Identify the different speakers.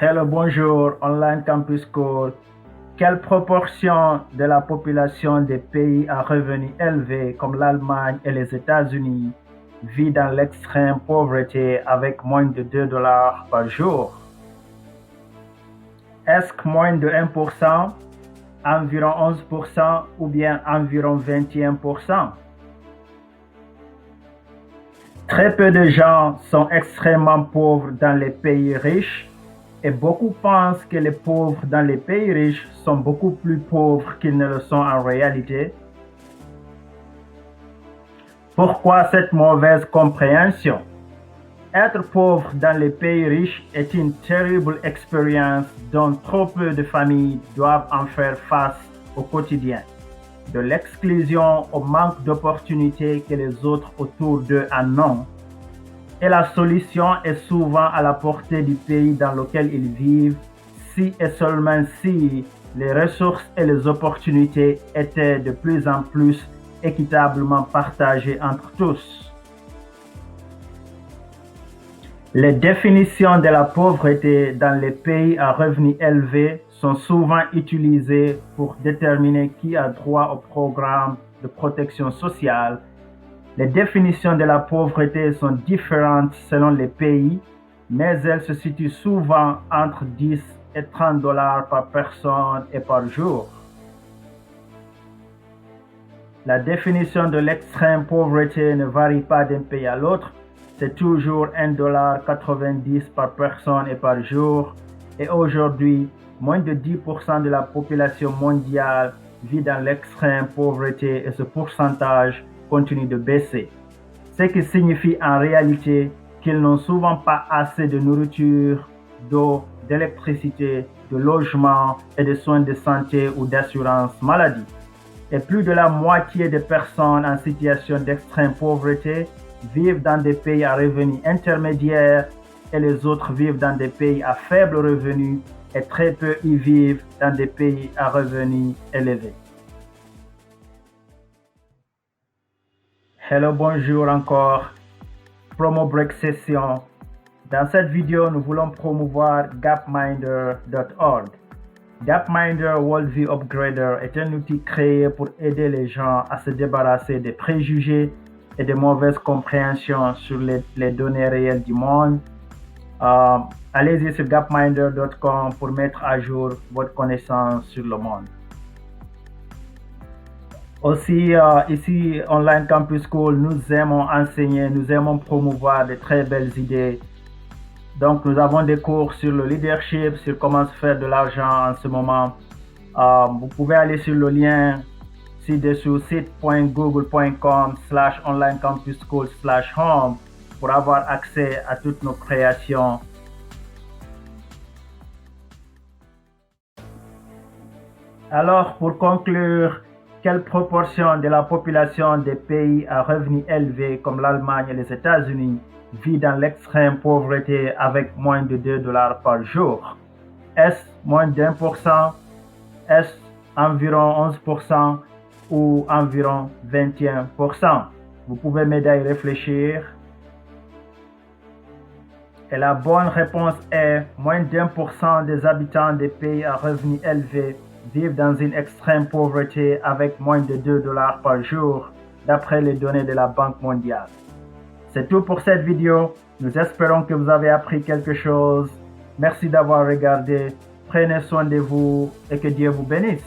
Speaker 1: Hello, bonjour, Online Campus School. Quelle proportion de la population des pays à revenus élevés comme l'Allemagne et les États-Unis vit dans l'extrême pauvreté avec moins de 2 dollars par jour? Est-ce que moins de 1%, environ 11% ou bien environ 21%? Très peu de gens sont extrêmement pauvres dans les pays riches et beaucoup pensent que les pauvres dans les pays riches sont beaucoup plus pauvres qu'ils ne le sont en réalité. Pourquoi cette mauvaise compréhension? Être pauvre dans les pays riches est une terrible expérience dont trop peu de familles doivent en faire face au quotidien. De l'exclusion au manque d'opportunités que les autres autour d'eux en ont. Et la solution est souvent à la portée du pays dans lequel ils vivent, si et seulement si les ressources et les opportunités étaient de plus en plus équitablement partagées entre tous. Les définitions de la pauvreté dans les pays à revenus élevés sont souvent utilisées pour déterminer qui a droit au programme de protection sociale. Les définitions de la pauvreté sont différentes selon les pays, mais elles se situent souvent entre 10 et 30 dollars par personne et par jour. La définition de l'extrême pauvreté ne varie pas d'un pays à l'autre. C'est toujours 1,90$ par personne et par jour. Et aujourd'hui, moins de 10% de la population mondiale vit dans l'extrême pauvreté et ce pourcentage continue de baisser. Ce qui signifie en réalité qu'ils n'ont souvent pas assez de nourriture, d'eau, d'électricité, de logement et de soins de santé ou d'assurance maladie. Et plus de la moitié des personnes en situation d'extrême pauvreté vivent dans des pays à revenus intermédiaires et les autres vivent dans des pays à faible revenu et très peu y vivent dans des pays à revenus élevés. Hello, bonjour encore. Promo Break Session. Dans cette vidéo, nous voulons promouvoir Gapminder.org. Gapminder Worldview Upgrader est un outil créé pour aider les gens à se débarrasser des préjugés et des mauvaises compréhensions sur les données réelles du monde. Allez-y sur gapminder.com pour mettre à jour votre connaissance sur le monde. Aussi, ici, Online Campus School, nous aimons enseigner, nous aimons promouvoir de très belles idées. Donc, nous avons des cours sur le leadership, sur comment se faire de l'argent en ce moment. Vous pouvez aller sur le lien ci-dessous, site.google.com/onlinecampuschool/home pour avoir accès à toutes nos créations. Alors, pour conclure, quelle proportion de la population des pays à revenus élevés comme l'Allemagne et les États-Unis vit dans l'extrême pauvreté avec moins de 2 dollars par jour? Est-ce moins d'1%? Est-ce environ 11% ou environ 21%? Vous pouvez m'aider à y réfléchir. Et la bonne réponse est moins d'1% des habitants des pays à revenus élevés vivent dans une extrême pauvreté avec moins de 2 dollars par jour, d'après les données de la Banque mondiale. C'est tout pour cette vidéo. Nous espérons que vous avez appris quelque chose. Merci d'avoir regardé. Prenez soin de vous et que Dieu vous bénisse.